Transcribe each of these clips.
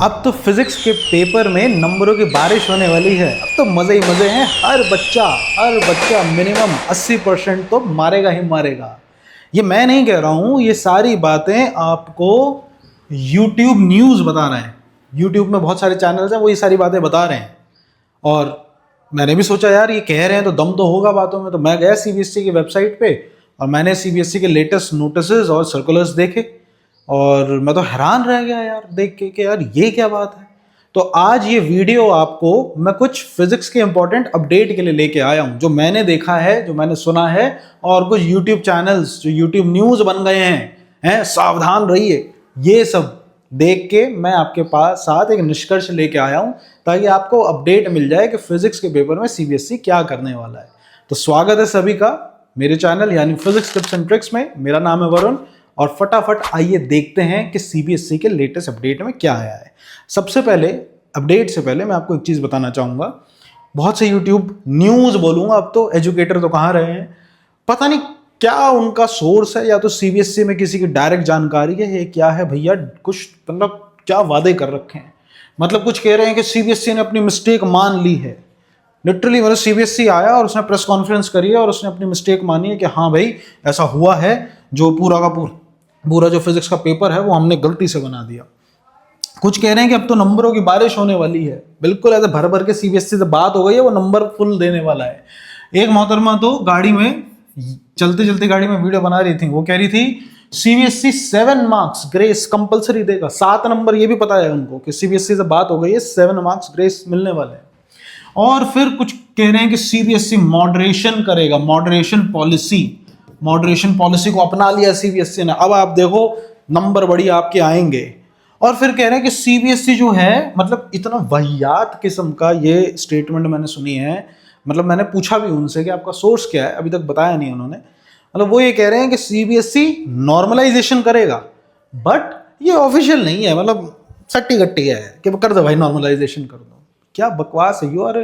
अब तो फिजिक्स के पेपर में नंबरों की बारिश होने वाली है। अब तो मज़े ही मज़े हैं। हर बच्चा मिनिमम 80% तो मारेगा ही मारेगा। ये मैं नहीं कह रहा हूँ, ये सारी बातें आपको YouTube न्यूज़ बता रहे हैं। YouTube में बहुत सारे चैनल्स हैं, वो ये सारी बातें बता रहे हैं। और मैंने भी सोचा यार ये कह रहे हैं तो दम तो होगा बातों में। तो मैं गया CBSE की वेबसाइट पे और मैंने CBSE के लेटेस्ट नोटिसेस और सर्कुलर्स देखे और मैं तो हैरान रह गया यार देख के कि यार ये क्या बात है। तो आज ये वीडियो आपको मैं कुछ फिजिक्स के इंपॉर्टेंट अपडेट के लिए लेके आया हूँ, जो मैंने देखा है, जो मैंने सुना है, और कुछ यूट्यूब चैनल्स जो यूट्यूब न्यूज़ बन गए हैं सावधान रहिए। ये सब देख के मैं आपके पास साथ एक निष्कर्ष लेके आया हूँ ताकि आपको अपडेट मिल जाए कि फिजिक्स के पेपर में CBSE क्या करने वाला है। तो स्वागत है सभी का मेरे चैनल यानी फिजिक्स टिप्स एंड ट्रिक्स में। मेरा नाम है वरुण और फटाफट आइए देखते हैं कि CBSE के लेटेस्ट अपडेट में क्या आया है। सबसे पहले अपडेट से पहले मैं आपको एक चीज़ बताना चाहूँगा। बहुत से यूट्यूब न्यूज़ बोलूँगा, अब तो एजुकेटर तो कहाँ रहे हैं, पता नहीं क्या उनका सोर्स है, या तो CBSE में किसी की डायरेक्ट जानकारी है, ये क्या है भैया, कुछ मतलब क्या वादे कर रखे हैं। मतलब कुछ कह रहे हैं कि CBSE ने अपनी मिस्टेक मान ली है। लिटरली मतलब CBSE आया और उसने प्रेस कॉन्फ्रेंस करी है और उसने अपनी मिस्टेक मानी है कि हाँ भाई ऐसा हुआ है, जो पूरा का पूरा जो फिजिक्स का पेपर है वो हमने गलती से बना दिया। कुछ कह रहे हैं कि अब तो नंबरों की बारिश होने वाली है। बिल्कुल ऐसे भर भर के CBSE से बात हो गई है, वो नंबर फुल देने वाला है। एक मोहतरमा तो गाड़ी में चलते चलते गाड़ी में वीडियो बना रही थी, वो कह रही थी CBSE 7 मार्क्स ग्रेस कंपलसरी देगा, 7 नंबर। ये भी पता है उनको कि CBSE से बात हो गई है, 7 मार्क्स ग्रेस मिलने वाले हैं। और फिर कुछ कह रहे हैं कि CBSE मॉडरेशन करेगा, मॉडरेशन पॉलिसी को अपना लिया CBSE ने। अब आप देखो नंबर बढ़िया आपके आएंगे। और फिर कह रहे हैं कि CBSE जो है, मतलब इतना वाहियात किस्म का ये स्टेटमेंट मैंने सुनी है। मतलब मैंने पूछा भी उनसे कि आपका सोर्स क्या है, अभी तक बताया नहीं उन्होंने। मतलब वो ये कह रहे हैं कि CBSE नॉर्मलाइजेशन करेगा, बट ये ऑफिशियल नहीं है, मतलब सट्टी गट्टी है कि कर दो भाई नॉर्मलाइजेशन कर दो। क्या बकवास है। यू आर,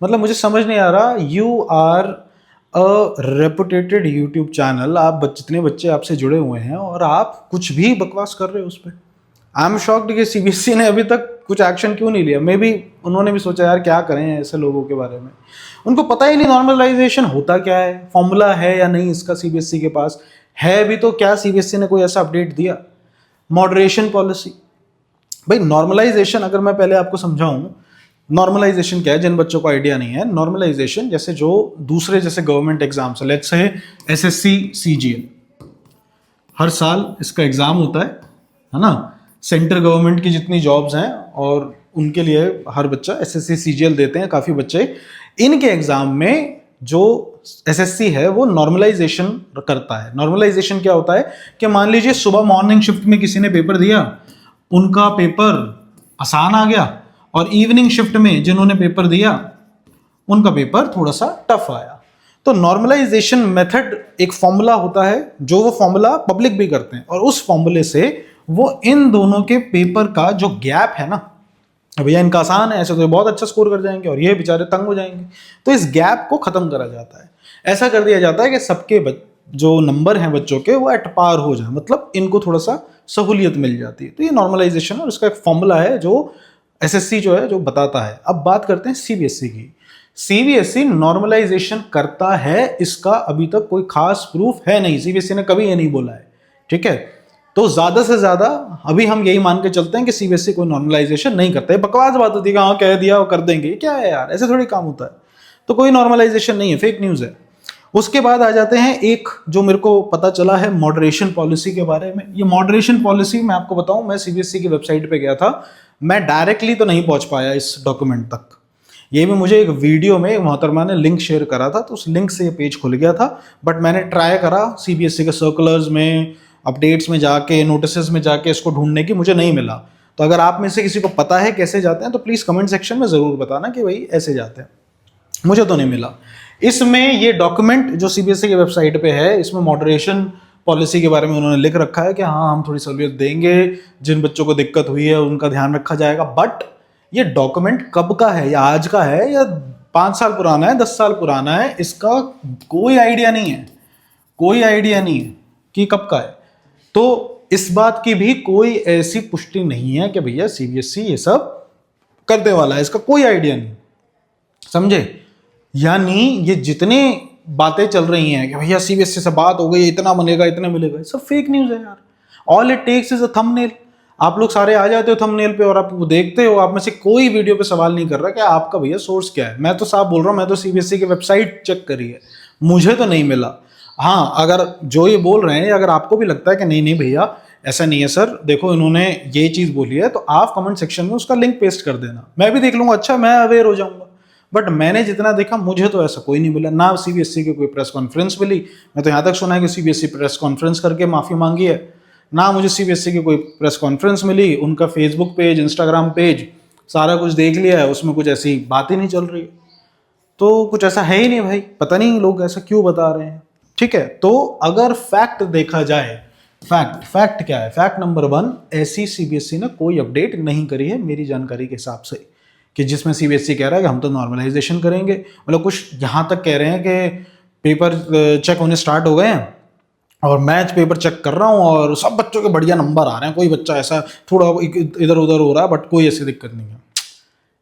मतलब मुझे समझ नहीं आ रहा, you are a reputated YouTube channel, आप जितने बच्चे आपसे जुड़े हुए हैं और आप कुछ भी बकवास कर रहे हो उस पर। आई एम शॉक्ड कि CBSE ने अभी तक कुछ एक्शन क्यों नहीं लिया। मे बी उन्होंने भी सोचा यार क्या करें ऐसे लोगों के बारे में। उनको पता ही नहीं नॉर्मलाइजेशन होता क्या है, फॉर्मूला है या नहीं इसका CBSE के पास है भी तो क्या CBSE ने कोई ऐसा अपडेट दिया। मॉडरेशन पॉलिसी, भाई नॉर्मलाइजेशन अगर मैं पहले आपको समझाऊं, नॉर्मलाइजेशन क्या है जिन बच्चों को आइडिया नहीं है। नॉर्मलाइजेशन जैसे जो दूसरे जैसे गवर्नमेंट एग्जाम्स है, लेट्स से SSC CGL, हर साल इसका एग्जाम होता है ना। सेंट्रल गवर्नमेंट की जितनी जॉब्स हैं और उनके लिए हर बच्चा SSC CGL देते हैं काफ़ी बच्चे। इनके एग्जाम में जो SSC है वो नॉर्मलाइजेशन करता है। नॉर्मलाइजेशन क्या होता है कि मान लीजिए सुबह मॉर्निंग शिफ्ट में किसी ने पेपर दिया, उनका पेपर आसान आ गया, और इवनिंग शिफ्ट में जिन्होंने पेपर दिया उनका पेपर थोड़ा सा टफ आया। तो नॉर्मलाइजेशन मेथड एक फॉर्मूला होता है, जो वो फॉर्मूला पब्लिक भी करते हैं, और उस फॉर्मूले से वो इन दोनों के पेपर का जो गैप है ना, भैया इनका आसान है ऐसे तो बहुत अच्छा स्कोर कर जाएंगे और ये बेचारे तंग हो जाएंगे, तो इस गैप को खत्म करा जाता है। ऐसा कर दिया जाता है कि सबके जो नंबर हैं बच्चों के वो एट पार हो जाए, मतलब इनको थोड़ा सा सहूलियत मिल जाती है। तो ये नॉर्मलाइजेशन और इसका एक फॉर्मूला है जो SSC जो है जो बताता है। अब बात करते हैं CBSE की। CBSE नॉर्मलाइजेशन करता है, इसका अभी तक कोई खास प्रूफ है नहीं, CBSE ने कभी ये नहीं बोला है, ठीक है। तो ज्यादा से ज्यादा अभी हम यही मान के चलते हैं कि CBSE कोई नॉर्मलाइजेशन नहीं करता है। बकवास बात होती है कि हाँ कह दिया वो कर देंगे, क्या है यार, ऐसे थोड़ी काम होता है। तो कोई नॉर्मलाइजेशन नहीं है, फेक न्यूज है। उसके बाद आ जाते हैं एक जो मेरे को पता चला है मॉडरेशन पॉलिसी के बारे में। ये मॉडरेशन पॉलिसी मैं आपको बताऊं, मैं CBSE की वेबसाइट पे गया था, मैं डायरेक्टली तो नहीं पहुंच पाया इस डॉक्यूमेंट तक। ये भी मुझे एक वीडियो में मोहतरमा ने लिंक शेयर करा था, तो उस लिंक से ये पेज खुल गया था। बट मैंने ट्राई करा CBSE के सर्कुलर्स में, अपडेट्स में जाके, नोटिस में जाके इसको ढूंढने की, मुझे नहीं मिला। तो अगर आप में से किसी को पता है कैसे जाते हैं तो प्लीज़ कमेंट सेक्शन में ज़रूर बताना कि भाई ऐसे जाते हैं। मुझे तो नहीं मिला। इसमें ये डॉक्यूमेंट जो CBSE की वेबसाइट पे है, इसमें मॉडरेशन पॉलिसी के बारे में उन्होंने लिख रखा है कि हाँ हम थोड़ी सहूलियत देंगे, जिन बच्चों को दिक्कत हुई है उनका ध्यान रखा जाएगा। बट ये डॉक्यूमेंट कब का है, या आज का है, या 5 साल पुराना है, 10 साल पुराना है, इसका कोई आइडिया नहीं है, कोई आइडिया नहीं है कि कब का है। तो इस बात की भी कोई ऐसी पुष्टि नहीं है कि भैया सीबीएसई ये सब करने वाला है, इसका कोई आइडिया नहीं, समझे। यानी ये जितने बातें चल रही हैं कि भैया सीबीएसई से बात हो गई, इतना मिलेगा इतना मिलेगा, सब फेक न्यूज है यार। All it takes is a thumbnail. आप लोग सारे आ जाते हो थंबनेल पे और आप वो देखते हो, आप में से कोई वीडियो पे सवाल नहीं कर रहा कि आपका भैया सोर्स क्या है। मैं तो साफ बोल रहा हूँ, मैं तो सीबीएसई की वेबसाइट चेक करी है, मुझे तो नहीं मिला। हाँ, अगर जो ये बोल रहे हैं अगर आपको भी लगता है कि नहीं नहीं भैया ऐसा नहीं है सर, देखो इन्होंने ये चीज बोली है, तो आप कमेंट सेक्शन में उसका लिंक पेस्ट कर देना, मैं भी देख लूंगा, अच्छा मैं अवेयर हो जाऊंगा। बट मैंने जितना देखा मुझे तो ऐसा कोई नहीं मिला, ना सीबीएसई की कोई प्रेस कॉन्फ्रेंस मिली। मैं तो यहाँ तक सुना है कि सीबीएसई प्रेस कॉन्फ्रेंस करके माफी मांगी है, ना मुझे सीबीएसई की कोई प्रेस कॉन्फ्रेंस मिली। उनका फेसबुक पेज, इंस्टाग्राम पेज सारा कुछ देख लिया है, उसमें कुछ ऐसी बात ही नहीं चल रही, तो कुछ ऐसा है ही नहीं भाई, पता नहीं लोग ऐसा क्यों बता रहे हैं। ठीक है, तो अगर फैक्ट देखा जाए, फैक्ट क्या है, फैक्ट नंबर 1, ऐसी सीबीएसई ने कोई अपडेट नहीं करी है मेरी जानकारी के हिसाब से, कि जिसमें सीबीएसई कह रहा है कि हम तो नॉर्मलाइजेशन करेंगे। मतलब कुछ यहाँ तक कह रहे हैं कि पेपर चेक होने स्टार्ट हो गए हैं और मैच पेपर चेक कर रहा हूँ और सब बच्चों के बढ़िया नंबर आ रहे हैं, कोई बच्चा ऐसा थोड़ा इधर उधर हो रहा है बट कोई ऐसी दिक्कत नहीं है।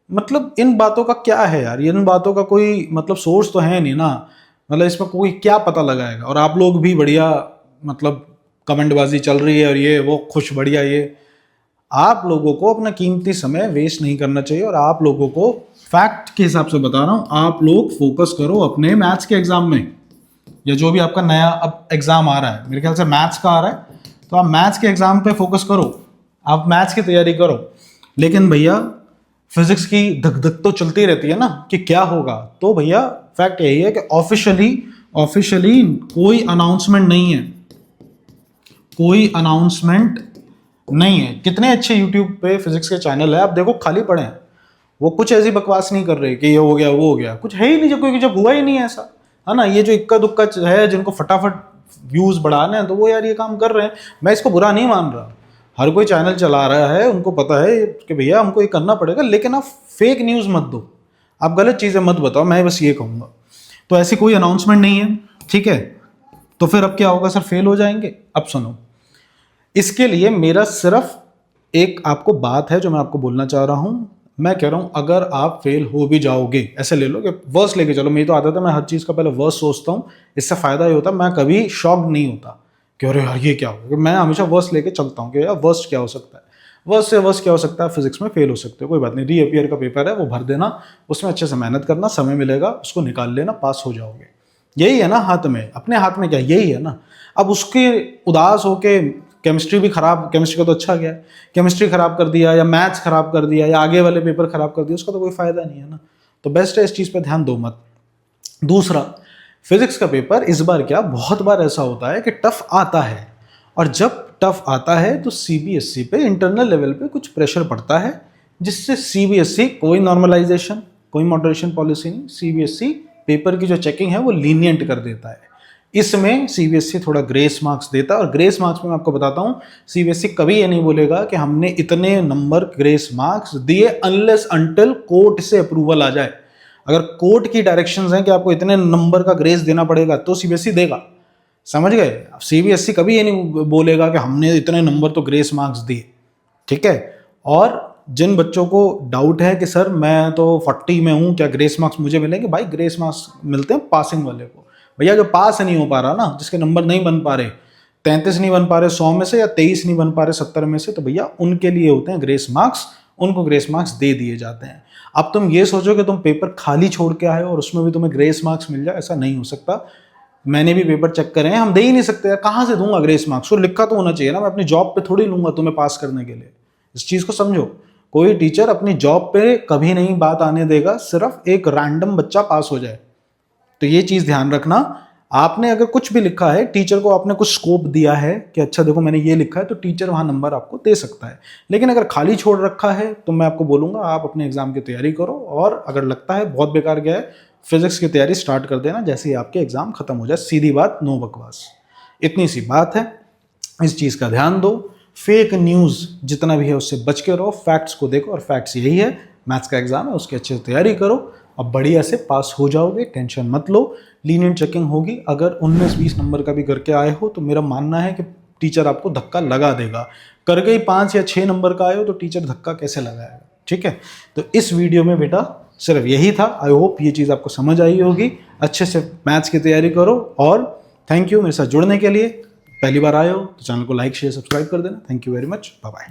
मतलब इन बातों का क्या है यार, इन बातों का कोई मतलब सोर्स तो है नहीं ना, मतलब इसमें कोई क्या पता लगाएगा। और आप लोग भी बढ़िया मतलब कमेंटबाजी चल रही है और ये वो खुश बढ़िया, ये आप लोगों को अपना कीमती समय वेस्ट नहीं करना चाहिए। और आप लोगों को फैक्ट के हिसाब से बता रहा हूँ, आप लोग फोकस करो अपने मैथ्स के एग्जाम में, या जो भी आपका नया अब एग्जाम आ रहा है, मेरे ख्याल से मैथ्स का आ रहा है, तो आप मैथ्स के एग्जाम पे फोकस करो, आप मैथ्स की तैयारी करो। लेकिन भैया फिजिक्स की धक धक तो चलती रहती है ना कि क्या होगा। तो भैया फैक्ट यही है कि ऑफिशियली कोई अनाउंसमेंट नहीं है, कोई अनाउंसमेंट नहीं है। कितने अच्छे यूट्यूब पे फिजिक्स के चैनल है, आप देखो खाली पड़े हैं, वो कुछ ऐसी बकवास नहीं कर रहे कि ये हो गया वो हो गया, कुछ है ही नहीं, जब कोई जब हुआ ही नहीं है ऐसा, है ना। ये जो इक्का दुक्का है जिनको फटाफट व्यूज बढ़ाने हैं, तो वो यार ये काम कर रहे हैं, मैं इसको बुरा नहीं मान रहा। हर कोई चैनल चला रहा है, उनको पता है कि भैया हमको ये करना पड़ेगा, लेकिन आप फेक न्यूज़ मत दो, आप गलत चीज़ें मत बताओ, मैं बस ये कहूँगा। तो ऐसी कोई अनाउंसमेंट नहीं है, ठीक है। तो फिर अब क्या होगा सर, फेल हो जाएंगे। अब सुनो, इसके लिए मेरा सिर्फ एक आपको बात है जो मैं आपको बोलना चाह रहा हूँ। मैं कह रहा हूँ अगर आप फेल हो भी जाओगे, ऐसे ले लो कि वर्स्ट लेके चलो, मेरी तो आदत है मैं हर चीज़ का पहले वर्स्ट सोचता हूँ, इससे फ़ायदा ये होता है मैं कभी शॉक्ड नहीं होता कि अरे यार ये क्या होगा, मैं हमेशा वर्स्ट लेके चलता हूँ कि यार वर्स्ट क्या हो सकता है, वर्स्ट से वर्स्ट क्या हो सकता है, फिजिक्स में फेल हो सकते हो, कोई बात नहीं, रीअपियर का पेपर है वो भर देना, उसमें अच्छे से मेहनत करना, समय मिलेगा उसको निकाल लेना, पास हो जाओगे। यही है ना हाथ में, अपने हाथ में क्या, यही है ना। अब उसके उदास होके केमिस्ट्री भी खराब, केमिस्ट्री का तो अच्छा गया, केमिस्ट्री खराब कर दिया या मैथ्स खराब कर दिया या आगे वाले पेपर खराब कर दिया, उसका तो कोई फायदा नहीं है ना। तो बेस्ट है इस चीज़ पे ध्यान दो मत। दूसरा, फिजिक्स का पेपर इस बार क्या बहुत बार ऐसा होता है कि टफ आता है, और जब टफ आता है तो सीबीएसई पे इंटरनल लेवल पे कुछ प्रेशर पड़ता है, जिससे सीबीएसई कोई नॉर्मलाइजेशन कोई मॉडरेशन पॉलिसी नहीं, सीबीएसई पेपर की जो चेकिंग है वो लीनियंट कर देता है। इसमें सीबीएसई थोड़ा ग्रेस मार्क्स देता है, और ग्रेस मार्क्स में मैं आपको बताता हूँ, सीबीएसई कभी ये नहीं बोलेगा कि हमने इतने नंबर ग्रेस मार्क्स दिए अनलेस अंटिल कोर्ट से अप्रूवल आ जाए। अगर कोर्ट की डायरेक्शंस हैं कि आपको इतने नंबर का ग्रेस देना पड़ेगा तो सीबीएसई देगा, समझ गए। सीबीएसई कभी ये नहीं बोलेगा कि हमने इतने नंबर तो ग्रेस मार्क्स दिए, ठीक है। और जिन बच्चों को डाउट है कि सर मैं तो 40 में हूँ, क्या ग्रेस मार्क्स मुझे मिलेंगे, भाई ग्रेस मार्क्स मिलते हैं पासिंग वाले को। भैया जो पास नहीं हो पा रहा ना, जिसके नंबर नहीं बन पा रहे, 33 नहीं बन पा रहे 100 में से, या 23 नहीं बन पा रहे 70 में से, तो भैया उनके लिए होते हैं ग्रेस मार्क्स, उनको ग्रेस मार्क्स दे दिए जाते हैं। अब तुम ये सोचो कि तुम पेपर खाली छोड़ के आए हो और उसमें भी तुम्हें ग्रेस मार्क्स मिल जाए, ऐसा नहीं हो सकता। मैंने भी पेपर चेक करे हैं, हम दे ही नहीं सकते यार, कहाँ से दूंगा ग्रेस मार्क्स, तो लिखा तो होना चाहिए ना, मैं अपनी जॉब पे थोड़ी लूंगा तुम्हें पास करने के लिए। इस चीज़ को समझो, कोई टीचर अपनी जॉब पे कभी नहीं बात आने देगा सिर्फ एक रैंडम बच्चा पास हो जाए। तो ये चीज़ ध्यान रखना, आपने अगर कुछ भी लिखा है, टीचर को आपने कुछ स्कोप दिया है कि अच्छा देखो मैंने ये लिखा है, तो टीचर वहाँ नंबर आपको दे सकता है। लेकिन अगर खाली छोड़ रखा है तो मैं आपको बोलूँगा आप अपने एग्जाम की तैयारी करो, और अगर लगता है बहुत बेकार गया है, फिजिक्स की तैयारी स्टार्ट कर देना जैसे ही आपके एग्जाम खत्म हो जाए। सीधी बात, नो बकवास, इतनी सी बात है। इस चीज़ का ध्यान दो, फेक न्यूज़ जितना भी है उससे बच के रहो, फैक्ट्स को देखो, और फैक्ट्स यही है, मैथ्स का एग्जाम है उसकी अच्छे से तैयारी करो, अब बढ़िया से पास हो जाओगे, टेंशन मत लो। लीनियंट चेकिंग होगी, अगर 19-20 नंबर का भी करके आए हो तो मेरा मानना है कि टीचर आपको धक्का लगा देगा। कर गई 5 या 6 नंबर का आए हो तो टीचर धक्का कैसे लगाएगा, ठीक है। तो इस वीडियो में बेटा सिर्फ यही था। आई होप ये चीज़ आपको समझ आई होगी। अच्छे से मैथ्स की तैयारी करो और थैंक यू मेरे साथ जुड़ने के लिए। पहली बार आए हो तो चैनल को लाइक शेयर सब्सक्राइब कर देना। Thank you very much, bye bye.